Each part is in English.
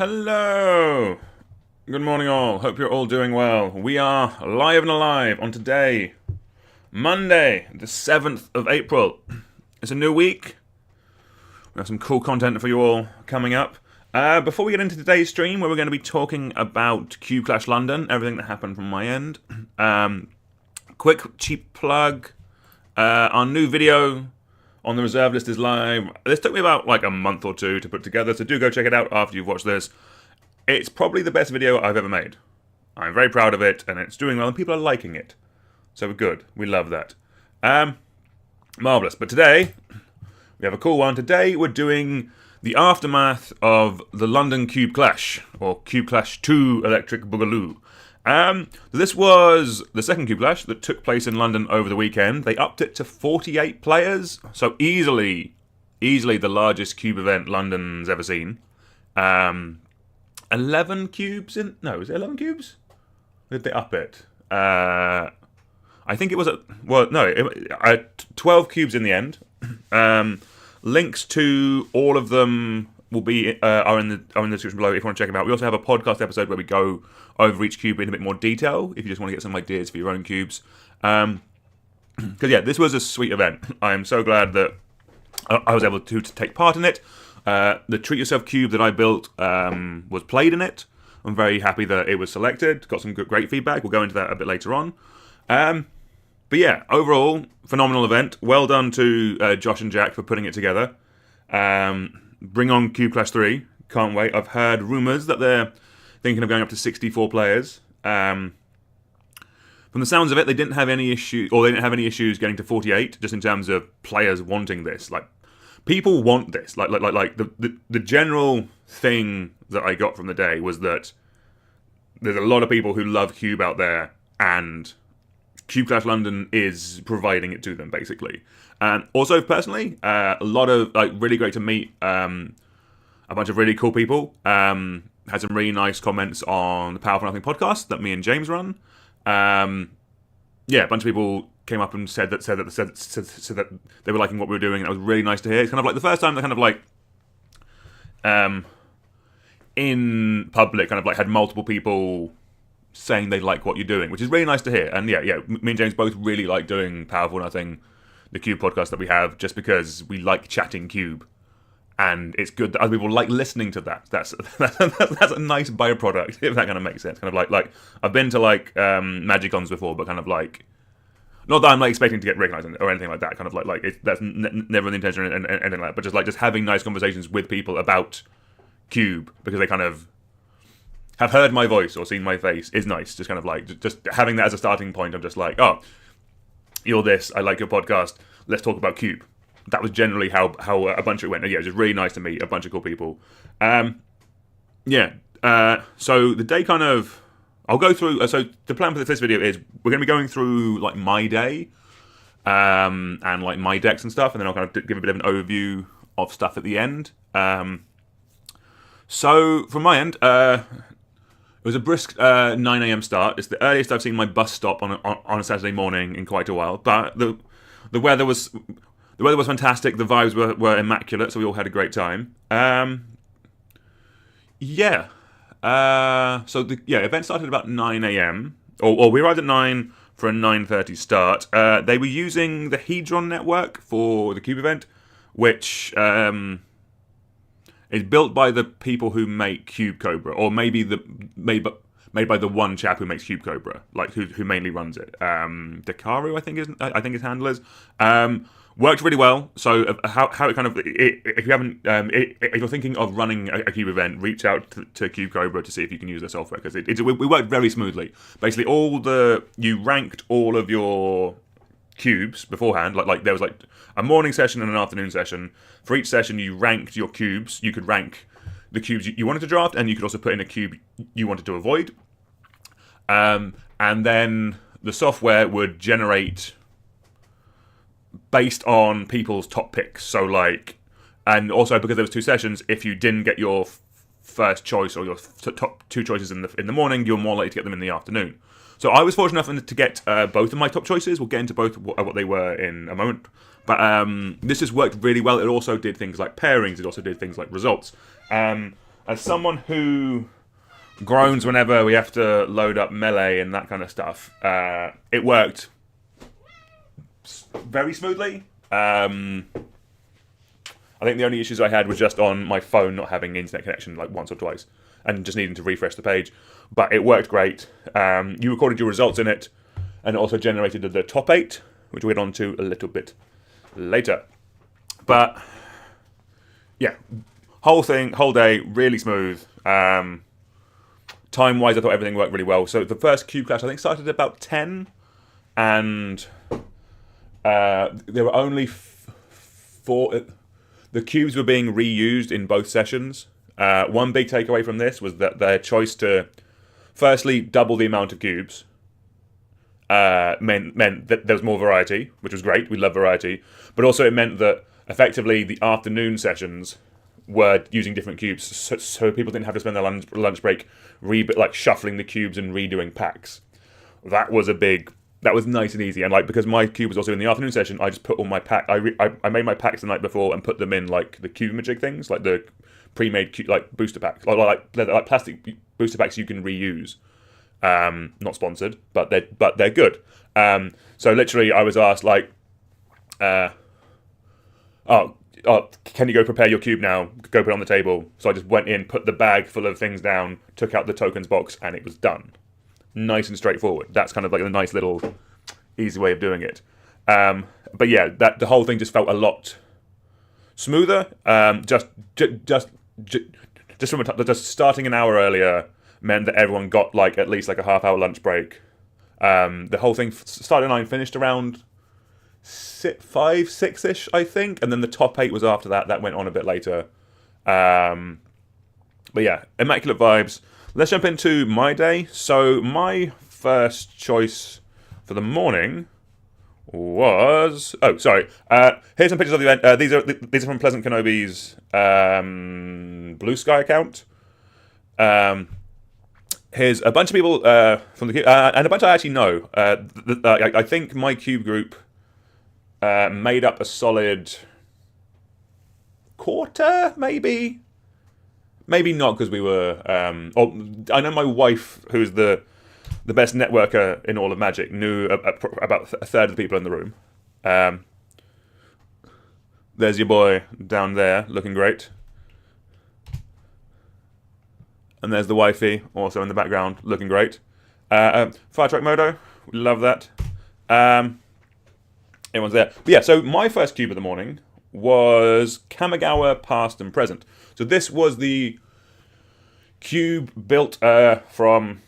Hello! Good morning all, hope you're all doing well. We are live and alive on today, Monday, the 7th of April. It's a new week. We have some cool content for you all coming up. Before we get into today's stream, where we're going to be talking about Cube Clash London, everything that happened from my end. Quick, cheap plug. Our new video on the reserve list is live. This took me about like a month or two to put together, so do go check it out after you've watched this. It's probably the best video I've ever made. I'm very proud of it, and it's doing well, and people are liking it. So we're good. We love that. Marvellous. But today, we have a cool one. Today, we're doing the aftermath of the London Cube Clash, or Cube Clash 2 Electric Boogaloo. This was the second Cube Clash that took place in London over the weekend. They upped it to 48 players, so easily the largest Cube event London's ever seen. 11 cubes in... No, was it 11 cubes? Or did they up it? I think it was... 12 cubes in the end. Links to all of them will be are in the description below if you want to check them out. We also have a podcast episode where we go over each cube in a bit more detail if you just want to get some ideas for your own cubes. Because yeah, this was a sweet event. I am so glad that I was able to take part in it. The Treat Yourself cube that I built was played in it. I'm very happy that it was selected. Got some great feedback. We'll go into that a bit later on. But yeah, overall, phenomenal event. Well done to Josh and Jack for putting it together. Bring on Cube Clash 3. Can't wait. I've heard rumours that they're thinking of going up to 64 players. From the sounds of it, they didn't have any issues getting to 48, just in terms of players wanting this. Like, people want this. Like the general thing that I got from the day was that there's a lot of people who love Cube out there, and Cube Clash London is providing it to them, basically. Also, personally, a lot of really great to meet a bunch of really cool people. Had some really nice comments on the Power for Nothing podcast that me and James run. Yeah, a bunch of people came up and said that they were liking what we were doing, and that was really nice to hear. It's kind of like the first time they kind of like in public kind of like had multiple people saying they like what you're doing, which is really nice to hear. And yeah, me and James both really like doing Power for Nothing, the Cube podcast that we have, just because we like chatting Cube, and it's good that other people like listening to that. That's a nice byproduct, if that kind of makes sense. Kind of like I've been to like Magicons before, but kind of like, not that I'm like expecting to get recognised or anything like that. Kind of that's never the intention and anything like that. But just having nice conversations with people about Cube, because they kind of have heard my voice or seen my face, is nice. Just kind of like just having that as a starting point. I'm just like, oh, you're this. I like your podcast. Let's talk about Cube. That was generally how a bunch of it went. And yeah, it was just really nice to meet a bunch of cool people. So the day kind of... I'll go through... So the plan for this video is we're going to be going through like my day and like my decks and stuff, and then I'll kind of give a bit of an overview of stuff at the end. So from my end, it was a brisk 9 a.m. start. It's the earliest I've seen my bus stop on a Saturday morning in quite a while. But the weather was fantastic. The vibes were immaculate, so we all had a great time. So the event started about 9 a.m. Or we arrived at 9 for a 9:30 start. They were using the Hedron network for the Cube event, which is built by the people who make Cube Cobra, or made by the one chap who makes Cube Cobra, like who mainly runs it. Dakaru, I think his handle is. Worked really well. So how it kind of, if you haven't, if you're thinking of running a Cube event, reach out to Cube Cobra to see if you can use their software, because we worked very smoothly. Basically, you ranked all of your cubes beforehand. Like there was like a morning session and an afternoon session. For each session, you ranked your cubes. You could rank the cubes you wanted to draft, and you could also put in a cube you wanted to avoid. And then the software would generate based on people's top picks. So like, and also because there was 2 sessions, if you didn't get your first choice or your top 2 choices in the morning, you're more likely to get them in the afternoon. So I was fortunate enough to get both of my top choices. We'll get into both what they were in a moment. But this has worked really well. It also did things like pairings. It also did things like results. as someone who groans whenever we have to load up melee and that kind of stuff, it worked very smoothly. I think the only issues I had was just on my phone not having internet connection like once or twice and just needing to refresh the page. But it worked great. You recorded your results in it, and it also generated the top 8, which we'll get on to a little bit later. But yeah, whole day, really smooth. Time-wise, I thought everything worked really well. So the first cube clash, I think, started at about 10, and there were only 4... The cubes were being reused in both sessions. One big takeaway from this was that their choice to, firstly, double the amount of cubes meant that there was more variety, which was great. We love variety. But also it meant that, effectively, the afternoon sessions were using different cubes, so people didn't have to spend their lunch break shuffling the cubes and redoing packs. That was nice and easy, and because my cube was also in the afternoon session, I just put all my pack. I made my packs the night before and put them in the cube-magic things, like the pre-made booster packs, like plastic booster packs you can reuse. Not sponsored, but they're good. So literally, I was asked can you go prepare your cube now? Go put it on the table. So I just went in, put the bag full of things down, took out the tokens box, and it was done. Nice and straightforward. That's kind of a nice little easy way of doing it. But yeah, the whole thing just felt a lot smoother. Just starting an hour earlier meant that everyone got at least a half-hour lunch break. The whole thing started at 9, finished around 5, 6-ish, I think, and then the top 8 was after that. That went on a bit later. But yeah, immaculate vibes. Let's jump into my day. So my first choice for the morning was... Oh, sorry. Here's some pictures of the event. These are from Pleasant Kenobi's Blue Sky account. Here's a bunch of people from the cube, and a bunch I actually know. I think my cube group made up a solid quarter, maybe. Maybe not, because we were... I know my wife, who's the best networker in all of Magic, knew about a third of the people in the room. There's your boy down there, looking great. And there's the wifey, also in the background, looking great. Fire Truck Modo, we love that. Everyone's there. But yeah, so my first cube of the morning was Kamigawa Past and Present. So this was the cube built from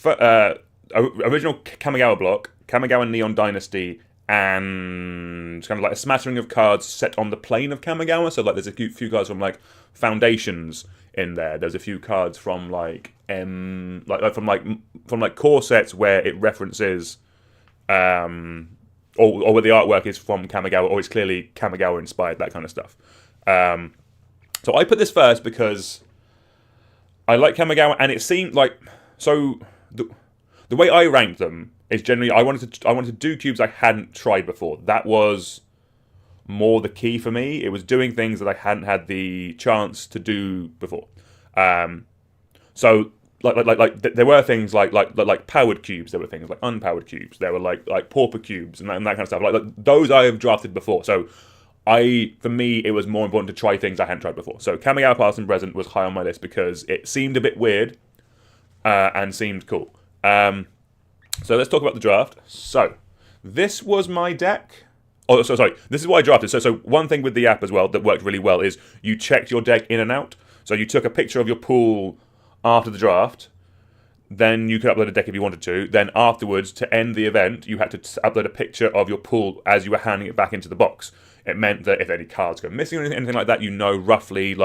original Kamigawa block, Kamigawa Neon Dynasty, and kind of a smattering of cards set on the plane of Kamigawa. So there's a few cards from Foundations in there. There's a few cards from from core sets where it references or where the artwork is from Kamigawa, or it's clearly Kamigawa inspired, that kind of stuff. So I put this first because I like Kamigawa, and it seemed the way I ranked them is generally I wanted to do cubes I hadn't tried before. That was more the key for me. It was doing things that I hadn't had the chance to do before. So there were things like powered cubes. There were things like unpowered cubes. There were like pauper cubes and that kind of stuff. Like those I have drafted before. So for me, it was more important to try things I hadn't tried before. So Kamigawa Past and Present was high on my list because it seemed a bit weird and seemed cool. So let's talk about the draft. So this was my deck. Oh, so sorry. This is what I drafted. So one thing with the app as well that worked really well is you checked your deck in and out. So you took a picture of your pool after the draft. Then you could upload a deck if you wanted to. Then afterwards, to end the event, you had to upload a picture of your pool as you were handing it back into the box. It meant that if any cards go missing or anything like that, you know roughly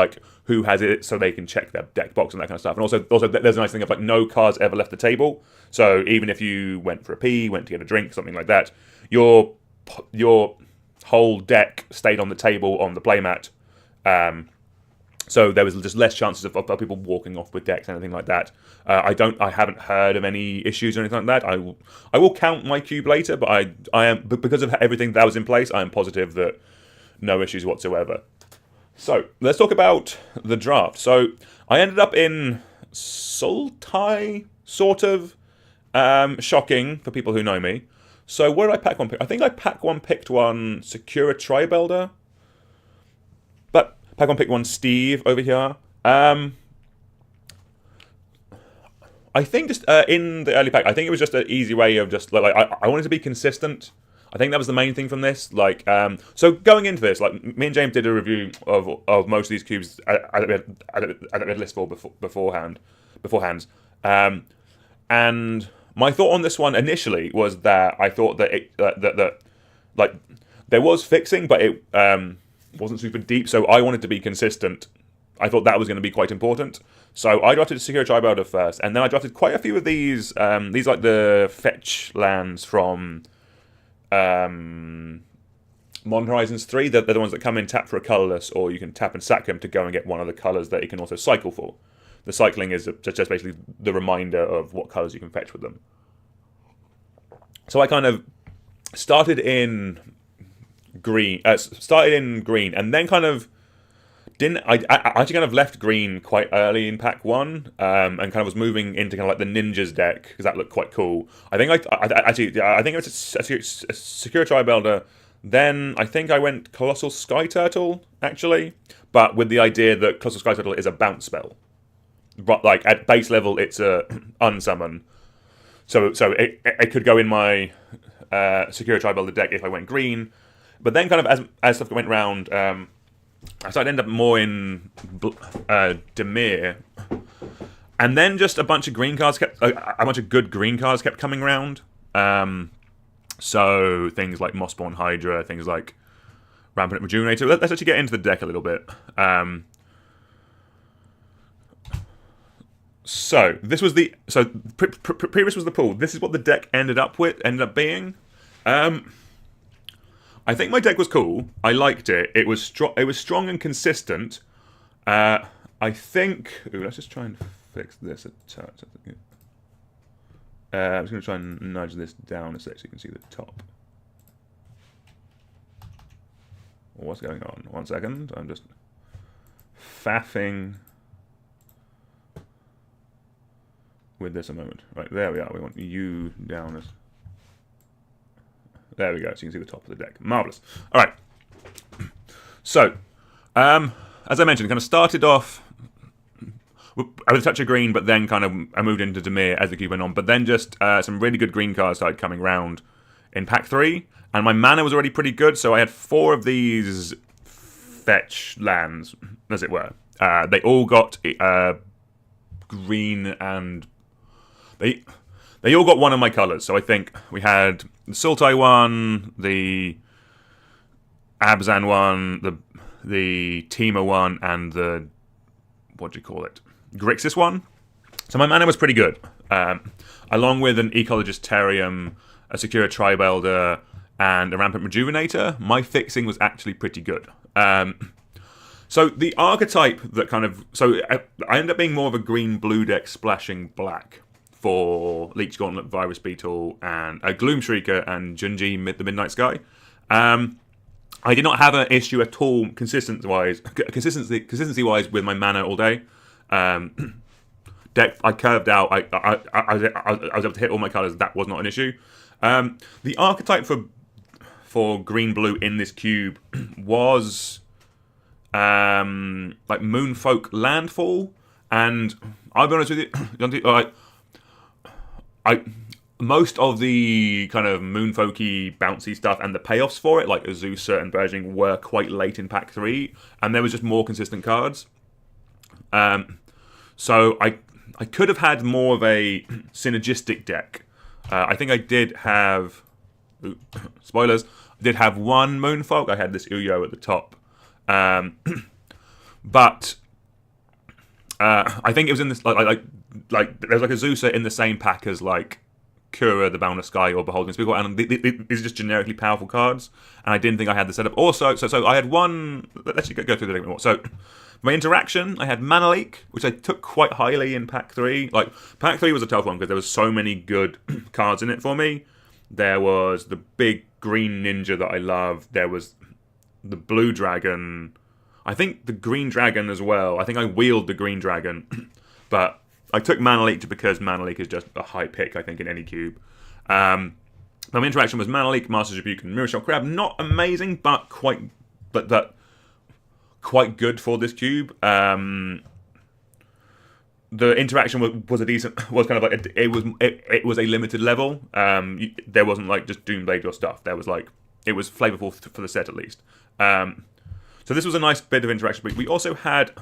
who has it, so they can check their deck box and that kind of stuff. And also there's a nice thing of no cards ever left the table. So even if you went for a pee, went to get a drink, something like that, your whole deck stayed on the table on the playmat. So there was just less chances of people walking off with decks, anything like that. I haven't heard of any issues or anything like that. I will count my cube later, but I am, because of everything that was in place, I am positive that no issues whatsoever. So let's talk about the draft. So I ended up in Sultai, sort of. Shocking for people who know me. So where did I pack one pick? I think I picked one Secura Tri-Builder. But pack one picked one Steve over here. I think just in the early pack, I think it was just an easy way of just like I wanted to be consistent. I think that was the main thing from this. Like, so going into this, like me and James did a review of most of these cubes that we had list for beforehand. And my thought on this one initially was that I thought that that like there was fixing, but it wasn't super deep. So I wanted to be consistent. I thought that was going to be quite important. So I drafted Secure Tri-Builder first, and then I drafted quite a few of these. These like the fetch lands from Modern Horizons 3. They're the ones that come in tap for a colourless, or you can tap and sack them to go and get one of the colours that you can also cycle for. The cycling is just basically the reminder of what colours you can fetch with them. So I kind of started in green, and then kind of I actually kind of left green quite early in pack one, and kind of was moving into kind of like the ninjas deck because that looked quite cool. I think I think it was a Secure Tri-Builder. Then I think I went Colossal Sky Turtle actually, but with the idea that Colossal Sky Turtle is a bounce spell. But like at base level, it's a unsummon, so it could go in my Secure Tri-Builder deck if I went green. But then kind of as stuff went round, I started to end up more in Dimir, and then just a bunch of green cards a bunch of good green cards kept coming around. So things like Mossborn Hydra, things like Rampant Rejuvenator. Let's actually get into the deck a little bit. So this was previous was the pool. This is what the deck ended up being. I think my deck was cool. I liked it. It was strong and consistent. I think. Let's just try and fix this a touch. I'm just going to try and nudge this down so you can see the top. What's going on? 1 second. I'm just faffing with this a moment. Right, there we are. We want you down as... There we go, so you can see the top of the deck. Marvellous. All right. So, as I mentioned, kind of started off with a touch of green, but then kind of I moved into Dimir as the cube went on. But then just some really good green cards started coming round in pack 3. And my mana was already pretty good, so I had 4 of these fetch lands, as it were. They all got green and... They all got one of my colours. So I think we had the Sultai one, the Abzan one, the Tima one, and the... what do you call it? Grixis one. So my mana was pretty good. Along with an Ecologist Terium, a Secure Tri-Builder, and a Rampant Rejuvenator, my fixing was actually pretty good. So the archetype that kind of... So I ended up being more of a green-blue deck splashing black for Leech Gauntlet, Virus Beetle, and Gloom Shrieker and Junji the Midnight Sky. I did not have an issue at all consistency-wise with my mana all day. Deck I curved out. I was able to hit all my colours. That was not an issue. The archetype for green-blue in this cube was like Moonfolk Landfall, and I'll be honest with you, most of the kind of Moonfolky bouncy stuff and the payoffs for it, like Azusa and Burgeoning, were quite late in pack 3, and there was just more consistent cards. So I could have had more of a synergistic deck. I think I did have... spoilers. I did have one Moonfolk. I had this Uyo at the top. But I think it was in this... Like there's like Azusa in the same pack as like Kura, the Boundless Sky, or Beholding Speaker, and these are just generically powerful cards, and I didn't think I had the setup. Also, so I had one... Let's go through the deck more. So... my interaction, I had Mana Leak, which I took quite highly in Pack 3. Like, Pack 3 was a tough one because there was so many good cards in it for me. There was the big green ninja that I love. There was the blue dragon. I think the green dragon as well. I think I wheeled the green dragon, but I took Mana Leak because Mana Leak is just a high pick, I think, in any cube. My interaction was Mana Leak, Master's Rebuke, and Mirror Shell Crab. Not amazing, but quite good for this cube. The interaction was a decent, was kind of like it was a limited level. There wasn't like just Doomblade your stuff. There was like it was flavorful for the set at least. So this was a nice bit of interaction. We also had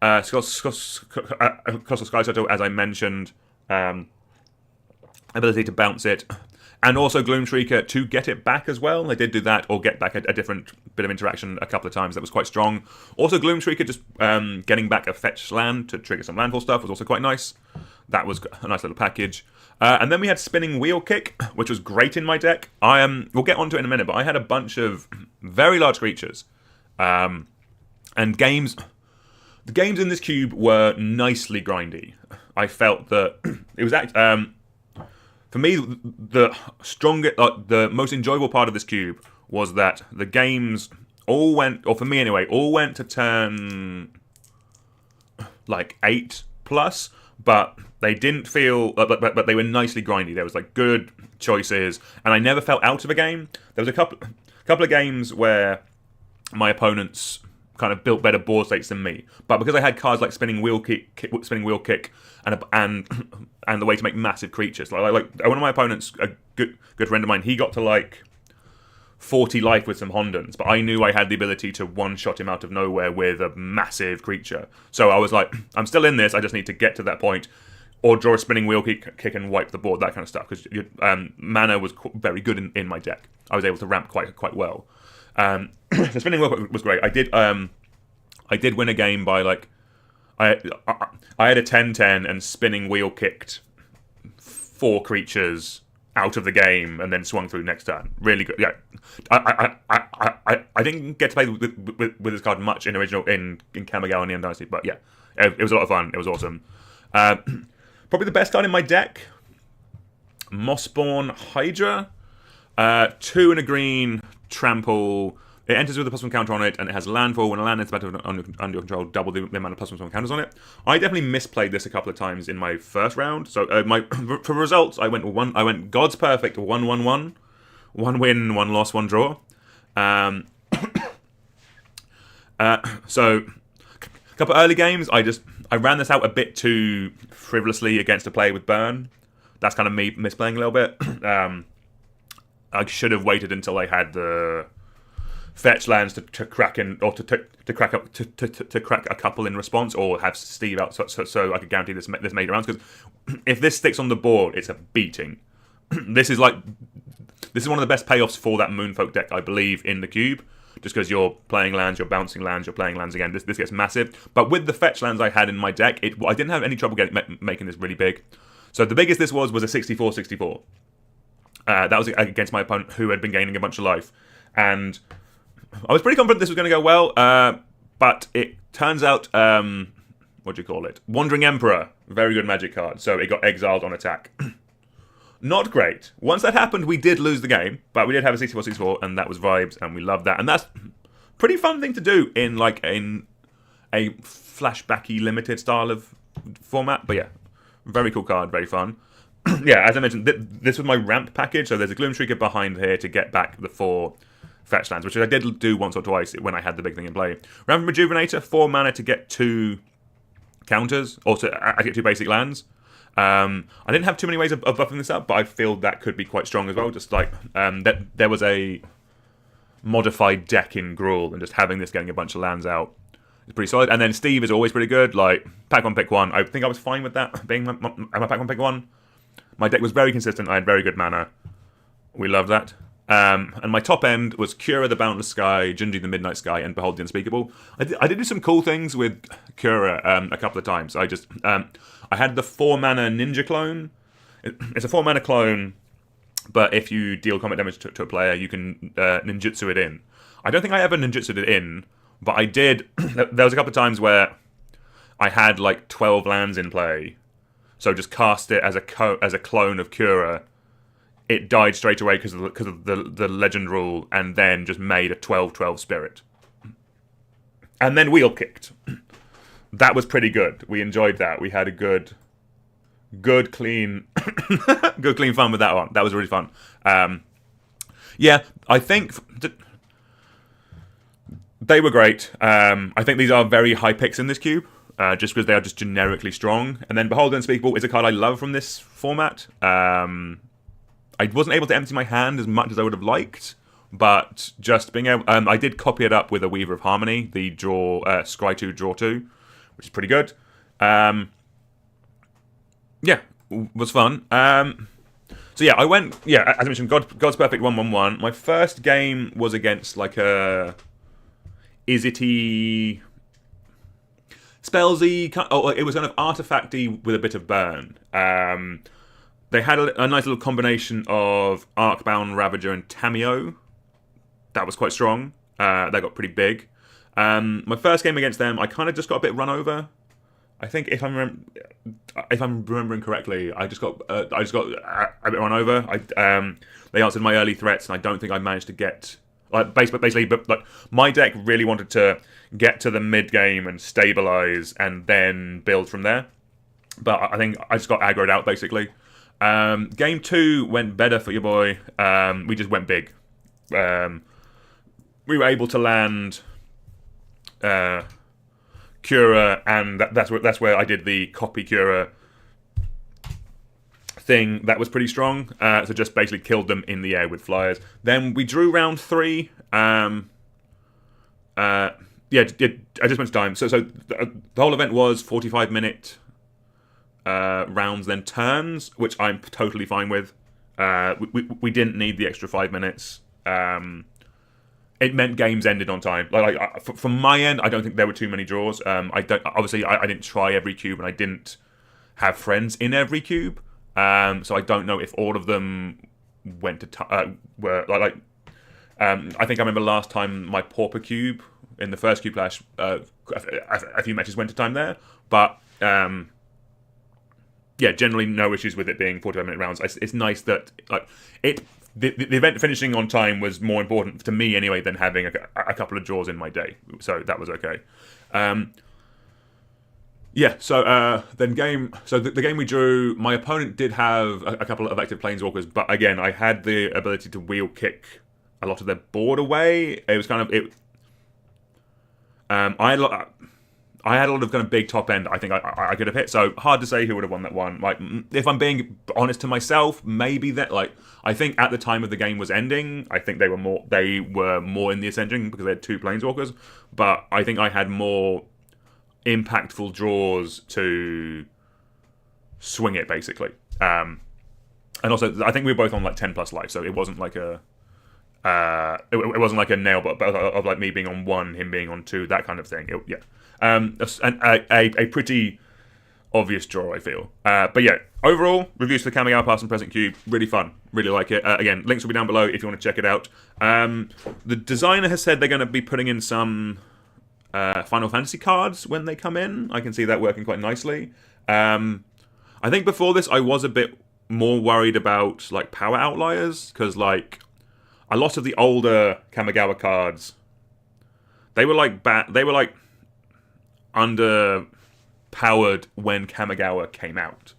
Colossal Sky Turtle, as I mentioned, ability to bounce it, and also Gloom Shrieker to get it back as well. They did do that, or get back a different bit of interaction a couple of times. That was quite strong. Also, Gloom Shrieker just getting back a fetch land to trigger some landfall stuff was also quite nice. That was a nice little package. And then we had Spinning Wheel Kick, which was great in my deck. We'll get onto it in a minute, but I had a bunch of very large creatures. And the games in this cube were nicely grindy. I felt that it was for me, the most enjoyable part of this cube was that the games all went, or for me anyway, all went to turn like 8+, but they didn't feel, but they were nicely grindy. There was like good choices, and I never felt out of a game. There was a couple of games where my opponents kind of built better board states than me, but because I had cards like Spinning Wheel Kick, and the way to make massive creatures, like one of my opponents, a good friend of mine, he got to like 40 life with some Hondens, but I knew I had the ability to one-shot him out of nowhere with a massive creature. So I was like, I'm still in this, I just need to get to that point, or draw a Spinning Wheel Kick and wipe the board, that kind of stuff, because mana was very good in my deck. I was able to ramp quite well. So Spinning Wheel Kick was great. I did win a game by like, I had a 10-10 and Spinning Wheel Kicked 4 creatures out of the game and then swung through next turn. Really good. Yeah, I didn't get to play with this card much in Kamigawa and Neon Dynasty, but yeah, it was a lot of fun. It was awesome. Probably the best card in my deck, Mossborn Hydra. 2 and a green, trample. It enters with a +1 counter on it, and it has landfall. When a land is about to under your control, double the amount of +1 counters on it. I definitely misplayed this a couple of times in my first round. So for results, I went God's Perfect 1-1-1, 1 win, 1 loss, 1 draw. So a couple of early games, I ran this out a bit too frivolously against a player with burn. That's kind of me misplaying a little bit. I should have waited until I had the fetch lands to crack in, or to crack a couple in response, or have Steve out so I could guarantee this made rounds. Because if this sticks on the board, it's a beating. This is one of the best payoffs for that Moonfolk deck, I believe, in the cube. Just because you're playing lands, you're bouncing lands, you're playing lands again. This gets massive. But with the fetch lands I had in my deck, I didn't have any trouble making this really big. So the biggest this was a 64-64. That was against my opponent, who had been gaining a bunch of life. And I was pretty confident this was going to go well, but it turns out, what do you call it? Wandering Emperor, very good magic card, so it got exiled on attack. Not great. Once that happened, we did lose the game, but we did have a 64-64, and that was vibes, and we loved that. And that's a pretty fun thing to do in a flashbacky limited style of format. But yeah, very cool card, very fun. Yeah, as I mentioned, this was my ramp package, so there's a Gloom Shrieker behind here to get back the 4 fetch lands, which I did do once or twice when I had the big thing in play. Ramp Rejuvenator, 4 mana to get 2 counters, or I get 2 basic lands. I didn't have too many ways of buffing this up, but I feel that could be quite strong as well. Just like that, there was a modified deck in Gruul, and just having this getting a bunch of lands out is pretty solid. And then Steve is always pretty good. Like pack 1, pick 1. I think I was fine with that being my pack 1, pick 1. My deck was very consistent. I had very good mana. We loved that. And my top end was Kura the Boundless Sky, Junji the Midnight Sky, and Behold the Unspeakable. I did do some cool things with Kura a couple of times. I had the 4 mana Ninja Clone. It's a 4 mana clone, but if you deal combat damage to a player, you can ninjutsu it in. I don't think I ever ninjutsu'd it in, but I did. There was a couple of times where I had like 12 lands in play, so just cast it as a clone of Kura. It died straight away because of the legend rule, and then just made a 12/12 spirit. And then wheel kicked. That was pretty good. We enjoyed that. We had a good clean, good clean fun with that one. That was really fun. Yeah, I think they were great. I think these are very high picks in this cube, just because they are just generically strong. And then Behold the Unspeakable is a card I love from this format. I wasn't able to empty my hand as much as I would have liked, but just being able, I did copy it up with a Weaver of Harmony, the draw Scry 2, draw 2, which is pretty good. Yeah, was fun. So yeah, I went, as I mentioned, God's Perfect 1-1-1. My first game was against like a Is-it-y, spellsy, it was kind of artifacty with a bit of burn. They had a nice little combination of Arcbound, Ravager, and Tameo. That was quite strong. That got pretty big. My first game against them, I kind of just got a bit run over. I think if I'm remembering correctly, I just got a bit run over. They answered my early threats, and I don't think I managed to get basically. But like my deck really wanted to get to the mid game and stabilize, and then build from there. But I think I just got aggroed out basically. Game 2 went better for your boy. We just went big. We were able to land Cura, and that's where I did the copy Cura thing. That was pretty strong. So just basically killed them in the air with flyers. Then we drew round 3. I just went to time. So the whole event was 45-minute rounds, then turns, which I'm totally fine with. We didn't need the extra 5 minutes. It meant games ended on time. From my end, I don't think there were too many draws. I didn't try every cube, and I didn't have friends in every cube. So I don't know if all of them went to were I think I remember last time my Pauper Cube in the first Cube Clash, a few matches went to time there, but generally no issues with it being 45-minute rounds. It's nice that the event finishing on time was more important to me anyway than having a couple of draws in my day, so that was okay. The game we drew, my opponent did have a couple of active Planeswalkers, but again, I had the ability to wheel kick a lot of their board away. It was kind of I had a lot of kind of big top end. I think I could have hit. So hard to say who would have won that one. Like, if I'm being honest to myself, maybe that. Like, I think at the time of the game was ending, I think they were more in the Ascension because they had 2 Planeswalkers. But I think I had more impactful draws to swing it basically. And also, I think we were both on like 10+ life, so it wasn't like a. It wasn't like a nail, but of like me being on 1, him being on 2, that kind of thing. A pretty obvious draw, I feel. But yeah, overall, reviews for the Kamigawa Past and Present Cube, really fun. Really like it. Again, links will be down below if you want to check it out. The designer has said they're going to be putting in some Final Fantasy cards when they come in. I can see that working quite nicely. I think before this, I was a bit more worried about like power outliers, because like a lot of the older Kamigawa cards, they were like underpowered when Kamigawa came out.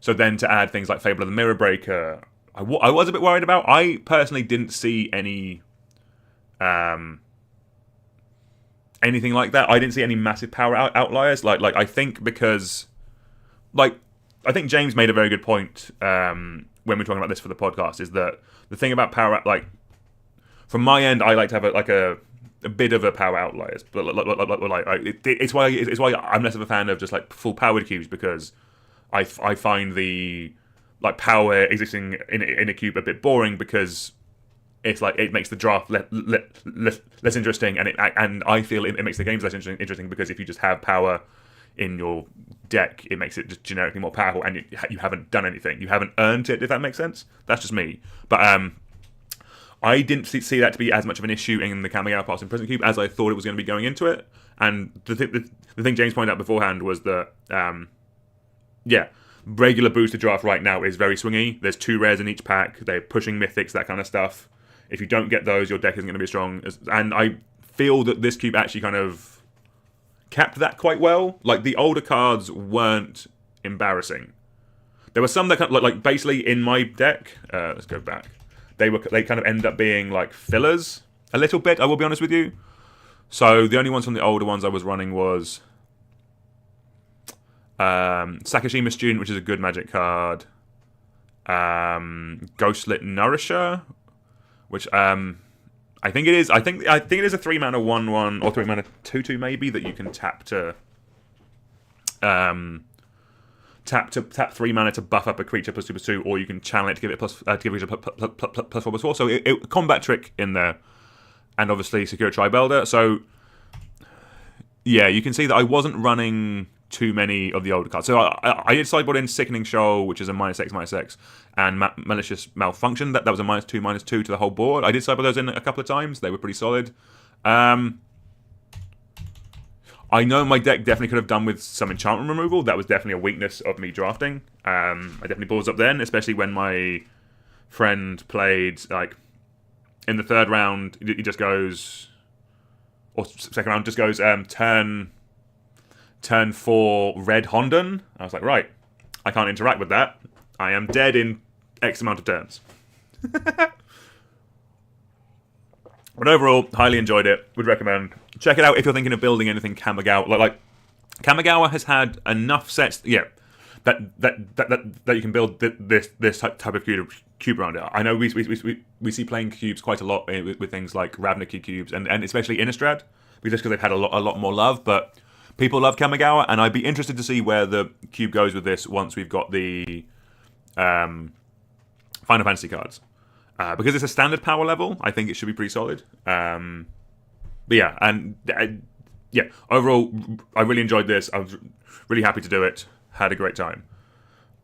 So then to add things like Fable of the Mirror Breaker, I was a bit worried about. I personally didn't see any anything like that. I didn't see any massive power outliers. Like I think because I think James made a very good point when we're talking about this for the podcast, is that the thing about power, like from my end, I like to have a bit of a power outliers, but it's why I'm less of a fan of just like full powered cubes, because I find the like power existing in a cube a bit boring, because it's like it makes the draft less interesting, and I feel it makes the games less interesting because if you just have power in your deck, it makes it just generically more powerful, and you haven't done anything. You haven't earned it, if that makes sense. That's just me. But I didn't see that to be as much of an issue in the Kamigawa Past and Present Cube as I thought it was going to be going into it. And the thing James pointed out beforehand was that, regular booster draft right now is very swingy. There's 2 rares in each pack. They're pushing mythics, that kind of stuff. If you don't get those, your deck isn't going to be strong. And I feel that this cube actually kind of kept that quite well. Like, the older cards weren't embarrassing. There were some that kind of, like basically in my deck. Let's go back. They kind of end up being like fillers a little bit. I will be honest with you. So the only ones from the older ones I was running was Sakashima Student, which is a good Magic card. Ghostlit Nourisher, which I think it is. I think it is a 3-mana 1/1 or 3-mana 2/2 maybe that you can tap 3 mana to buff up a creature +2/+2, or you can channel it to give it give it +4/+4. So it combat trick in there, and obviously secure Tribelder. So yeah, you can see that I wasn't running too many of the older cards. So I did sideboard in Sickening Shoal, which is a -X/-X, and Malicious Malfunction. That was a -2/-2 to the whole board. I did sideboard those in a couple of times. They were pretty solid. I know my deck definitely could have done with some enchantment removal. That was definitely a weakness of me drafting. I definitely balls up then, especially when my friend played, like, in the third round, he just goes, or second round, just goes, turn 4 red Honden. I was like, right, I can't interact with that. I am dead in X amount of turns. But overall, highly enjoyed it. Would recommend. Check it out if you're thinking of building anything Kamigawa. Like Kamigawa has had enough sets, that you can build this type of cube around it. I know we see playing cubes quite a lot with things like Ravnica cubes and especially Innistrad, just because they've had a lot more love. But people love Kamigawa, and I'd be interested to see where the cube goes with this once we've got the Final Fantasy cards. Because it's a standard power level, I think it should be pretty solid. But yeah, overall, I really enjoyed this. I was really happy to do it. Had a great time.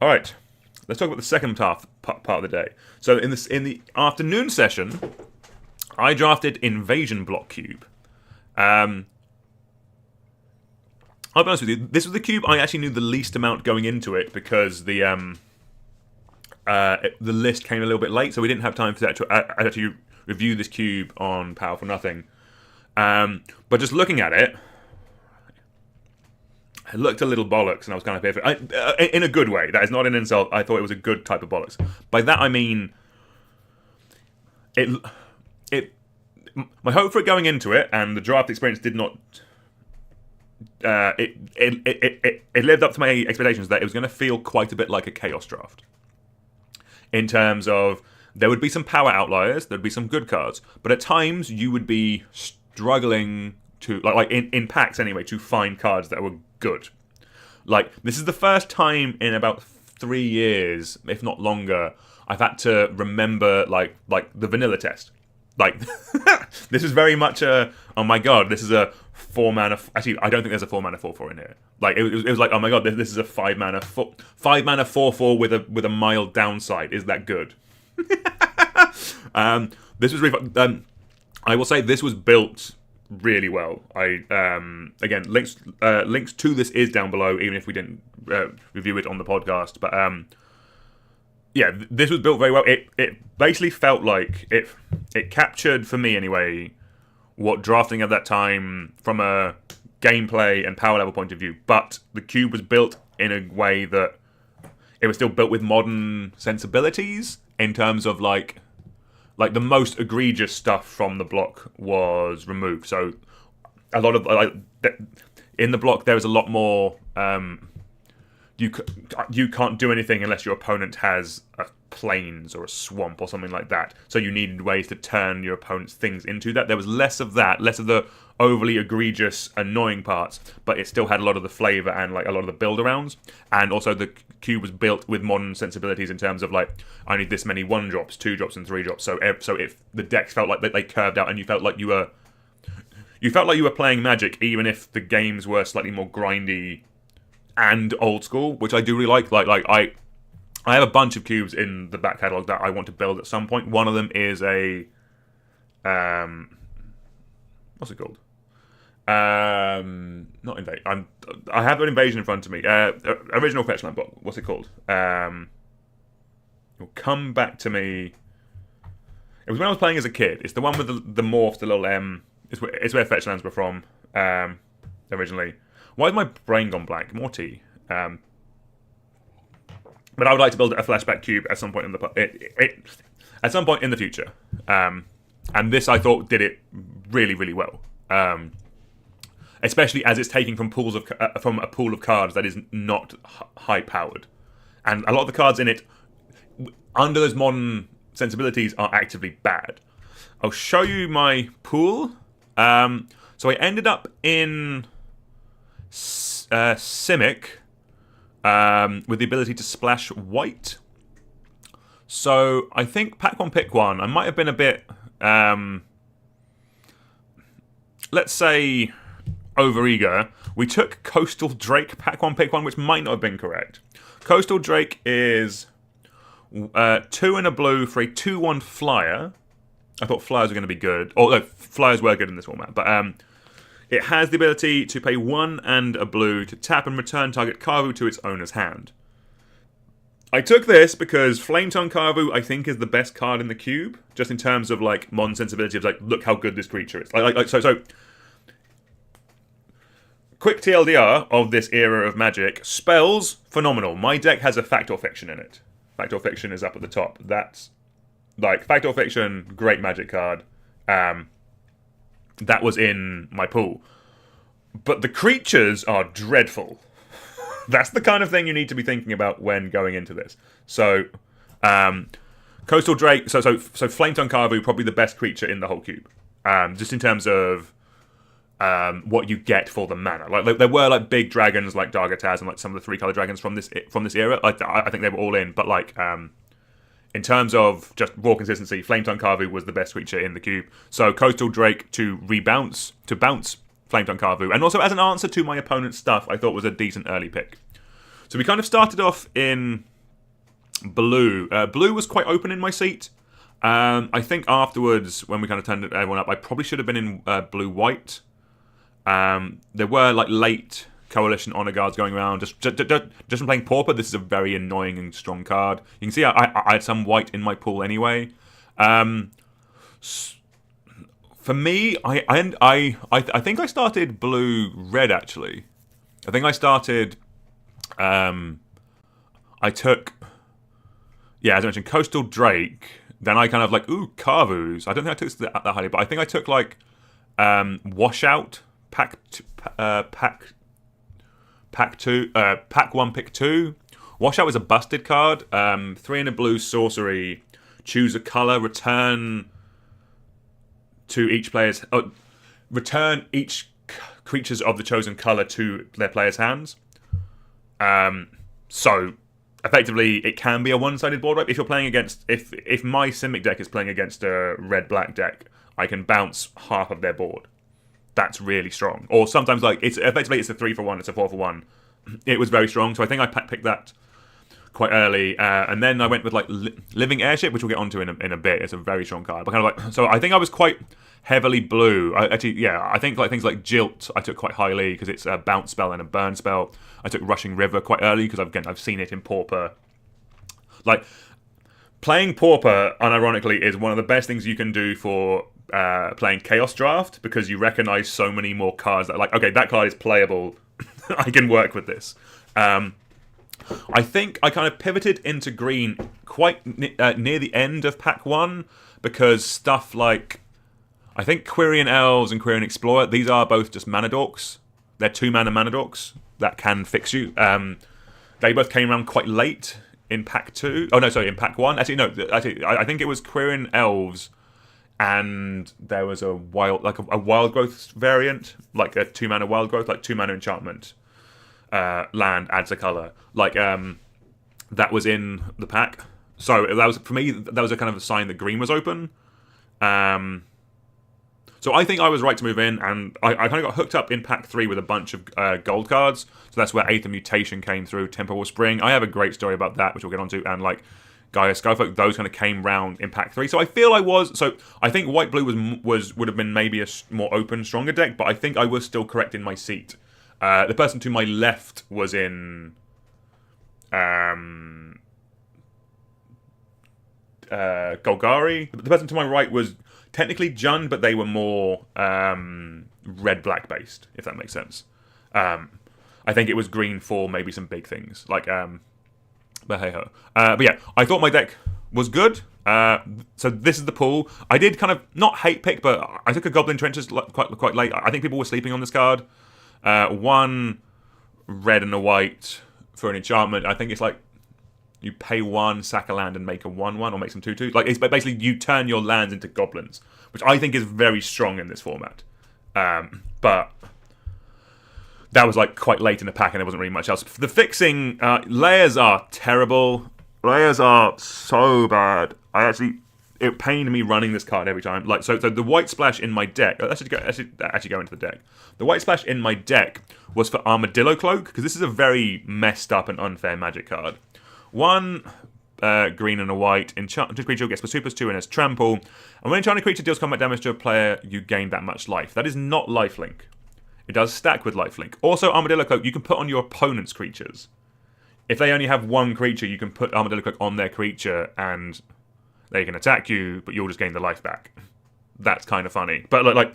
All right, let's talk about the second part of the day. So in the afternoon session, I drafted Invasion Block Cube. I'll be honest with you, this was the cube I actually knew the least amount going into it because the list came a little bit late, so we didn't have time for that to actually review this cube on Powerful Nothing. But just looking at it, it looked a little bollocks, and I was kind of here for it. In a good way. That is not an insult. I thought it was a good type of bollocks. By that I mean, my hope for it going into it, and the draft experience did not. It lived up to my expectations that it was going to feel quite a bit like a Chaos draft. In terms of, there would be some power outliers, there'd be some good cards, but at times you would be struggling to, like in packs anyway, to find cards that were good. Like, this is the first time in about 3 years, if not longer, I've had to remember, like the vanilla test. Like, this is very much a, oh my god, this is a 4-mana... Actually, I don't think there's a 4-mana 4/4 in here. Like, it was like, oh my god, this is a 5-mana 4/4 with a mild downside. Is that good? This was really... I will say this was built really well. Again, links to this is down below, even if we didn't review it on the podcast. But yeah, this was built very well. It basically felt like it captured, for me anyway, what drafting at that time from a gameplay and power level point of view. But the cube was built in a way that it was still built with modern sensibilities in terms of like the most egregious stuff from the block was removed. So a lot of in the block there was a lot more. You can't do anything unless your opponent has a plains or a swamp or something like that. So you needed ways to turn your opponent's things into that. There was less of that, less of the overly egregious, annoying parts, but it still had a lot of the flavor and like a lot of the build-arounds. And also the cube was built with modern sensibilities in terms of like, I need this many 1-drops, 2-drops, and 3-drops. So if the decks felt like they curved out, and you felt like you were playing Magic, even if the games were slightly more grindy and old school, which I do really like. Like I have a bunch of cubes in the back catalog that I want to build at some point. One of them is a what's it called? Not Invasion. I have an Invasion in front of me. Original Fetchland book. What's it called? It'll come back to me. It was when I was playing as a kid. It's the one with the morphs, the little it's where fetch lands were from originally. Why is my brain gone blank? More tea. But I would like to build a flashback cube at some point in the future. And this I thought did it really, really well. Especially as it's taking from from a pool of cards that is not high powered, and a lot of the cards in it, under those modern sensibilities, are actively bad. I'll show you my pool. So I ended up in Simic with the ability to splash white. So I think pack one, pick one. I might have been a bit, let's say, overeager. We took Coastal Drake, pack one, pick one, which might not have been correct. Coastal Drake is 2 and a blue for a 2/1 flyer. I thought flyers were going to be good. Although flyers were good in this format. But it has the ability to pay 1 and a blue to tap and return target Kavu to its owner's hand. I took this because Flametongue Kavu, I think, is the best card in the cube, just in terms of like modern sensibility of like, look how good this creature is. So quick TLDR of this era of Magic: spells, phenomenal. My deck has a Factor Fiction in it. Factor Fiction is up at the top. That's like Factor Fiction, great Magic card. That was in my pool, but the creatures are dreadful. That's the kind of thing you need to be thinking about when going into this. So, Coastal Drake. So Flametongue Kavu, probably the best creature in the whole cube. Just in terms of what you get for the mana. Like there were like big dragons like Dargataz and like some of the 3-color dragons from this era. I think they were all in, but like in terms of just raw consistency, Flametongue Kavu was the best creature in the cube. So Coastal Drake to bounce Flametongue Kavu, and also as an answer to my opponent's stuff, I thought was a decent early pick. So we kind of started off in blue. Blue was quite open in my seat. I think afterwards, when we kind of turned everyone up, I probably should have been in blue-white. There were like late Coalition Honor Guards going around. Just from playing Pauper, this is a very annoying and strong card. You can see I had some white in my pool anyway. For me, I think I started blue-red actually. I think I started. I took, as I mentioned, Coastal Drake. Then I kind of like, Kavus. I don't think I took that highly, but I think I took like Washout, pack 1, pick 2. Washout is a busted card. 3 and a blue sorcery. Choose a color. Return to each player's. Return each creatures of the chosen color to their player's hands. So effectively, it can be a one-sided board wipe. If you're playing against, if my Simic deck is playing against a red-black deck, I can bounce half of their board. That's really strong. Or sometimes, like, it's a 3-for-1, it's a 4-for-1. It was very strong, so I think I picked that quite early. And then I went with like Living Airship, which we'll get onto in a bit. It's a very strong card. But kind of like, so I think I was quite heavily blue. I think like things like Jilt I took quite highly because it's a bounce spell and a burn spell. I took Rushing River quite early because I've seen it in Pauper. Like, playing Pauper, unironically, is one of the best things you can do for playing Chaos Draft, because you recognize so many more cards that, like, okay, that card is playable. I can work with this. I think I kind of pivoted into green quite near the end of Pack 1, because stuff like, I think Quirion Elves and Quirion Explorer, these are both just mana dorks. They're 2-mana mana dorks that can fix you. They both came around quite late in Pack 2. Oh, no, sorry, in Pack 1. Actually, no, I think it was Quirion Elves, and there was a wild growth variant, like a 2-mana wild growth, like 2-mana enchantment. Land adds a color. Like, that was in the pack. So that was, for me, that was a kind of a sign that green was open. So I think I was right to move in, and I kind of got hooked up in Pack 3 with a bunch of gold cards. So that's where Aether Mutation came through, Temporal Spring. I have a great story about that, which we'll get onto, and like Gaia Skyfolk, those kind of came round in Pack 3. So I feel I think White-Blue would have been maybe a more open, stronger deck, but I think I was still correct in my seat. The person to my left was in Golgari. The person to my right was technically Jund, but they were more red-black based, if that makes sense. I think it was green for maybe some big things, like, but hey-ho. But yeah, I thought my deck was good. So this is the pool. I did kind of, not hate pick, but I took a Goblin Trenches quite late. I think people were sleeping on this card. One red and a white for an enchantment. I think it's like, you pay one, sack a land, and make a 1/1, or make some 2/2. Like, it's basically you turn your lands into goblins, which I think is very strong in this format. But that was like quite late in the pack, and there wasn't really much else. The fixing, layers are terrible. Layers are so bad. It pained me running this card every time. Like, so the white splash in my deck. Let's actually go into the deck. The white splash in my deck was for Armadillo Cloak, because this is a very messed up and unfair Magic card. One green and a white. Enchanted creature gets +2/+2 and has trample. And when enchanted creature deals combat damage to a player, you gain that much life. That is not lifelink. It does stack with lifelink. Also, Armadillo Cloak, you can put on your opponent's creatures. If they only have one creature, you can put Armadillo Cloak on their creature and they can attack you, but you'll just gain the life back. That's kind of funny. But like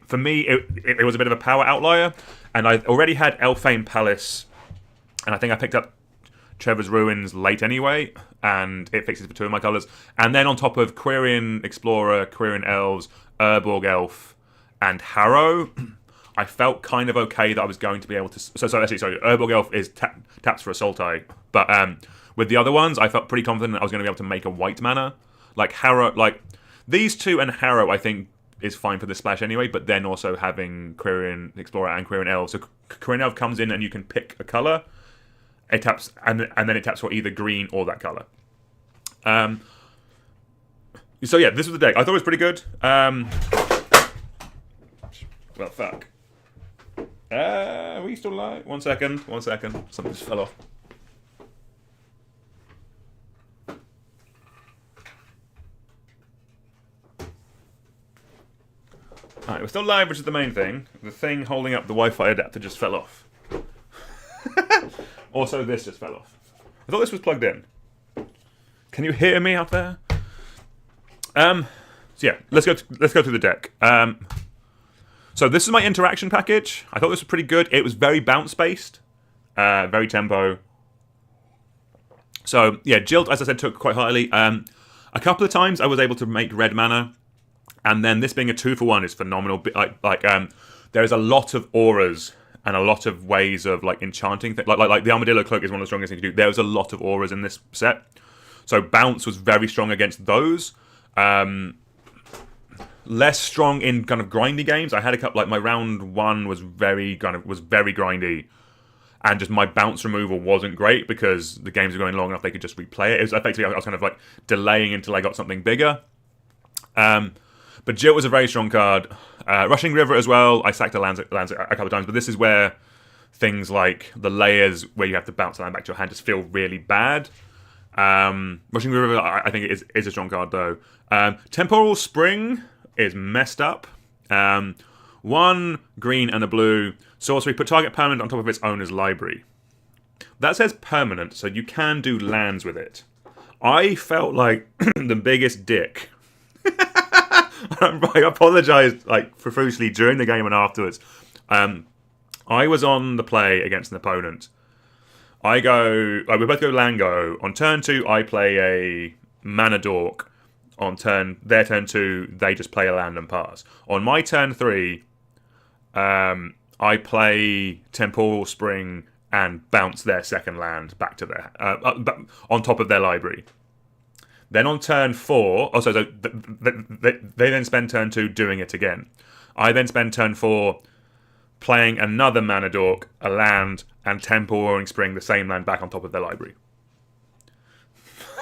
for me, it was a bit of a power outlier. And I already had Elfane Palace, and I think I picked up Trevor's Ruins late anyway, and it fixes for 2 of my colours. And then on top of Quirion Explorer, Quirion Elves, Urborg Elf, and Harrow, I felt kind of okay that I was going to be able to... So Urborg Elf is taps for a Sultai, but with the other ones, I felt pretty confident I was going to be able to make a white mana. Like Harrow, like these two and Harrow, I think is fine for the splash anyway, but then also having Quirion Explorer and Quirion Elf. So Quirion Elf comes in and you can pick a colour. It taps, and then it taps for either green or that colour. So yeah, this was the deck. I thought it was pretty good. Well, fuck. Are we still live? One second. Something just fell off. Alright, we're still live, which is the main thing. The thing holding up the Wi-Fi adapter just fell off. Also, this just fell off. I thought this was plugged in. Can you hear me out there? So yeah, let's go through the deck. So this is my interaction package. I thought this was pretty good. It was very bounce based, very tempo. So yeah, Jilt, as I said, took quite highly. A couple of times I was able to make red mana, and then this being a 2-for-1 is phenomenal. There is a lot of auras and a lot of ways of like enchanting things. Like the Armadillo Cloak is one of the strongest things you can do. There was a lot of auras in this set, so bounce was very strong against those. Less strong in kind of grindy games. I had a couple, like my round 1 was very grindy, and just my bounce removal wasn't great because the games were going long enough they could just replay it. It was effectively, I was kind of like delaying until I got something bigger. But Jilt was a very strong card. Rushing River as well. I sacked a land a couple of times, but this is where things like the layers where you have to bounce the land back to your hand just feel really bad. Rushing River, I think it is a strong card though. Temporal Spring is messed up. 1 green and a blue sorcery. Put target permanent on top of its owner's library. That says permanent, so you can do lands with it. I felt like the biggest dick. I apologised profusely during the game and afterwards. I was on the play against an opponent. We both go Lango. On turn 2, I play a Mana Dork. On their turn 2, they just play a land and pass. On my turn 3, I play Temporal Spring and bounce their second land back to their on top of their library. Then on turn 4, they then spend turn 2 doing it again. I then spend turn 4 playing another Mana Dork, a land, and Temporal Spring the same land back on top of their library.